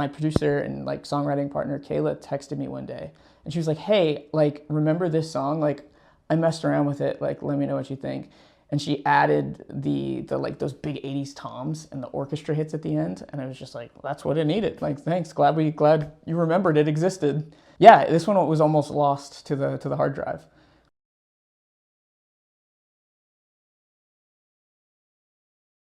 My producer and like songwriting partner Kayla texted me one day, and she was like, "Hey, like, remember this song? Like, I messed around with it. Like, let me know what you think." And she added the like those big '80s toms and the orchestra hits at the end, and I was just like, "That's what it needed." Like, thanks, glad you remembered it existed. Yeah, this one was almost lost to the hard drive.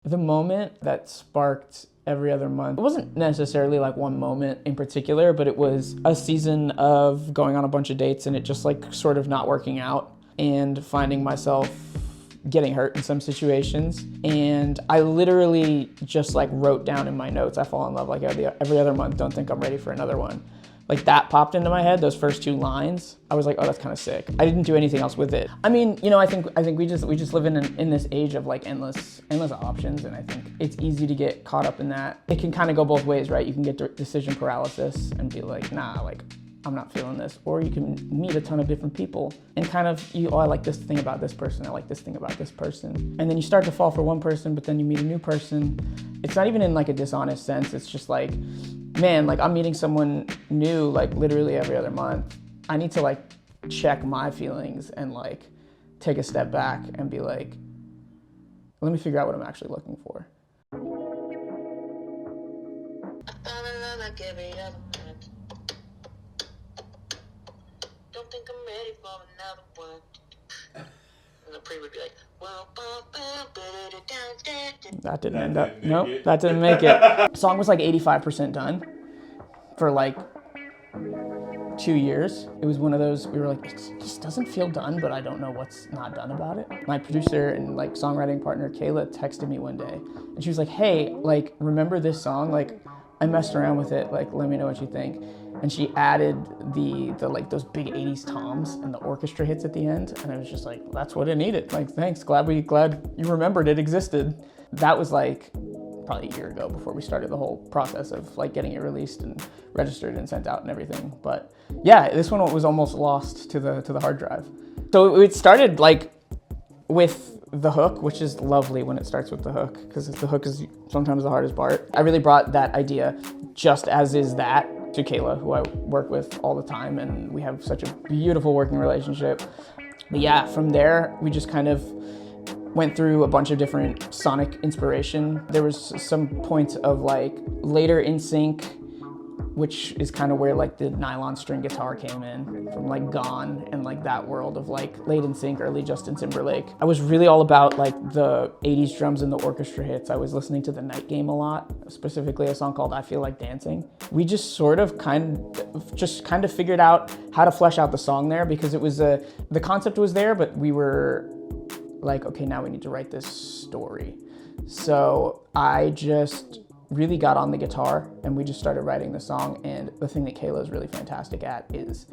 The moment that sparked every other month, it wasn't necessarily like one moment in particular, but it was a season of going on a bunch of dates and it just like sort of not working out and finding myself getting hurt in some situations. And I literally just like wrote down in my notes, I fall in love like every other month, don't think I'm ready for another one. Like that popped into my head, those first two lines. I was like, oh, that's kind of sick. I didn't do anything else with it. I mean, you know, I think we just live in this age of like endless options, and I think it's easy to get caught up in that. It can kind of go both ways, right? You can get decision paralysis and be like, nah, like I'm not feeling this. Or you can meet a ton of different people and kind of, I like this thing about this person, I like this thing about this person. And then you start to fall for one person, but then you meet a new person. It's not even in like a dishonest sense. It's just like, man, like I'm meeting someone new like literally every other month. I need to like check my feelings and like take a step back and be like, let me figure out what I'm actually looking for. I fall in love like every other month. Don't think I'm ready for another one. And the pre would be like, that didn't end up. Nope, that didn't make it. The song was like 85% done for like 2 years. It was one of those, we were like, it just doesn't feel done, but I don't know what's not done about it. My producer and like songwriting partner Kayla texted me one day, and she was like, hey, like, remember this song? Like, I messed around with it, like, let me know what you think. And she added the like those big '80s toms and the orchestra hits at the end, and I was just like, that's what it needed. Like, thanks, glad you remembered it existed. That was like probably a year ago before we started the whole process of like getting it released and registered and sent out and everything. But yeah, this one was almost lost to the hard drive. So it started like with the hook, which is lovely when it starts with the hook, because the hook is sometimes the hardest part. I really brought that idea, just as is that, to Kayla, who I work with all the time, and we have such a beautiful working relationship. But yeah, from there, we just kind of went through a bunch of different sonic inspiration. There was some points of like later In Sync, which is kind of where like the nylon string guitar came in from like Gone and like that world of like late In Sync, early Justin Timberlake. I was really all about like the 80s drums and the orchestra hits. I was listening to The Night Game a lot, specifically a song called I Feel Like Dancing. We just sort of kind of figured out how to flesh out the song there, because it was the concept was there, but we were like, okay, now we need to write this story. So I just really got on the guitar and we just started writing the song. And the thing that Kayla is really fantastic at is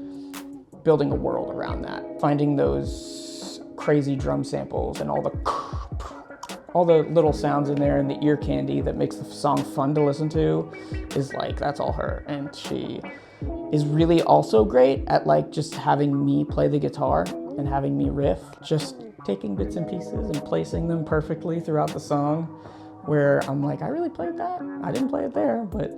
building a world around that. Finding those crazy drum samples and all the little sounds in there and the ear candy that makes the song fun to listen to is like, that's all her. And she is really also great at like just having me play the guitar and having me riff, just taking bits and pieces and placing them perfectly throughout the song, where I'm like, I really played that. I didn't play it there, but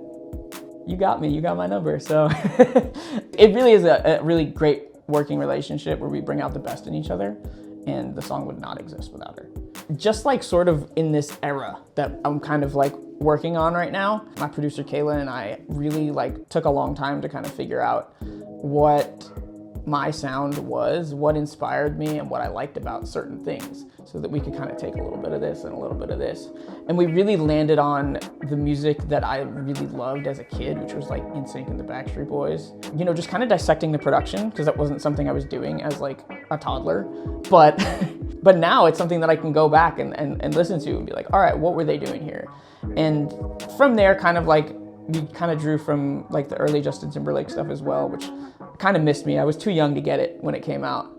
you got me, you got my number. So it really is a really great working relationship where we bring out the best in each other, and the song would not exist without her. Just like sort of in this era that I'm kind of like working on right now, my producer Kayla and I really like took a long time to kind of figure out what my sound was, what inspired me, and what I liked about certain things, so that we could kind of take a little bit of this and a little bit of this. And we really landed on the music that I really loved as a kid, which was like In Sync and the Backstreet Boys. You know, just kind of dissecting the production, because that wasn't something I was doing as like a toddler. But but now it's something that I can go back and listen to and be like, all right, what were they doing here? And from there, kind of like, we kind of drew from like the early Justin Timberlake stuff as well, which kind of missed me. I was too young to get it when it came out.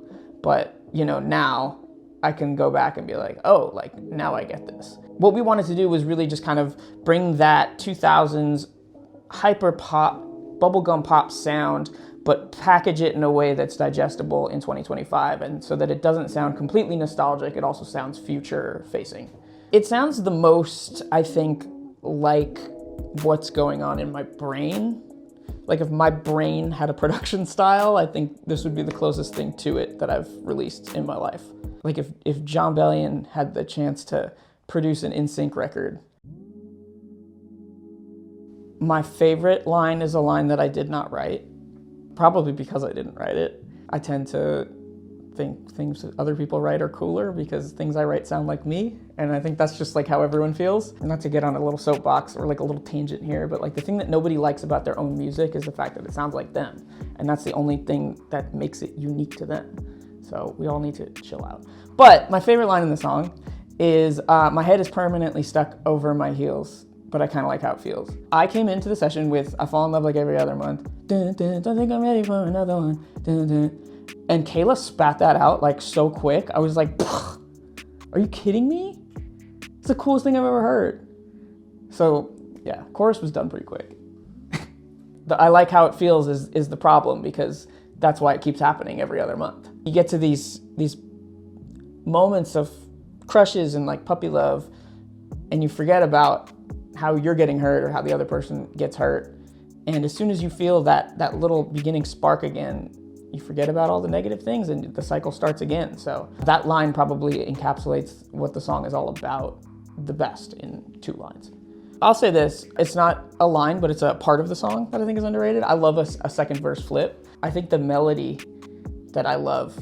But, you know, now I can go back and be like, oh, like now I get this. What we wanted to do was really just kind of bring that 2000s hyper pop, bubblegum pop sound, but package it in a way that's digestible in 2025. And so that it doesn't sound completely nostalgic, it also sounds future facing. It sounds the most, I think, like what's going on in my brain. Like if my brain had a production style, I think this would be the closest thing to it that I've released in my life. Like if Jon Bellion had the chance to produce an NSYNC record. My favorite line is a line that I did not write, probably because I didn't write it. I tend to think things that other people write are cooler because things I write sound like me, and I think that's just like how everyone feels. And not to get on a little soapbox or like a little tangent here, but like the thing that nobody likes about their own music is the fact that it sounds like them, and that's the only thing that makes it unique to them. So we all need to chill out. But my favorite line in the song is, my head is permanently stuck over my heels, but I kind of like how it feels. I came into the session with I fall in love like every other month. Dun, dun, don't think I'm ready for another one. Dun, dun. And Kayla spat that out like so quick. I was like, are you kidding me? It's the coolest thing I've ever heard. So yeah, chorus was done pretty quick. The I like how it feels is the problem, because that's why it keeps happening every other month. You get to these moments of crushes and like puppy love, and you forget about how you're getting hurt or how the other person gets hurt. And as soon as you feel that little beginning spark again, you forget about all the negative things and the cycle starts again. So that line probably encapsulates what the song is all about the best in 2 lines. I'll say this, it's not a line, but it's a part of the song that I think is underrated. I love a second verse flip. I think the melody that I love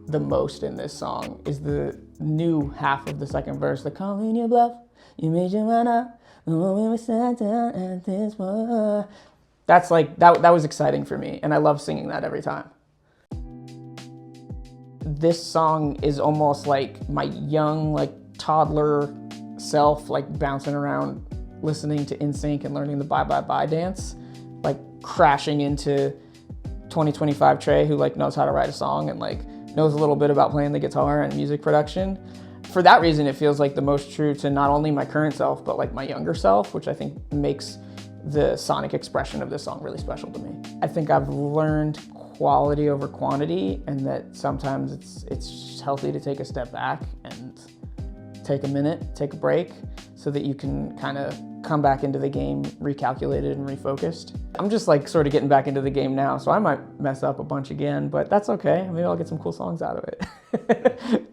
the most in this song is the new half of the second verse, the calling your bluff, you made your mind up, the moment we sat down at this one. That's like, that was exciting for me, and I love singing that every time. This song is almost like my young, like toddler self, like bouncing around, listening to NSYNC and learning the Bye Bye Bye dance, like crashing into 2025 Trey, who like knows how to write a song and like knows a little bit about playing the guitar and music production. For that reason, it feels like the most true to not only my current self, but like my younger self, which I think makes the sonic expression of this song really special to me. I think I've learned quality over quantity, and that sometimes it's just healthy to take a step back and take a minute, take a break, so that you can kind of come back into the game recalculated and refocused. I'm just like sort of getting back into the game now, so I might mess up a bunch again, but that's okay. Maybe I'll get some cool songs out of it.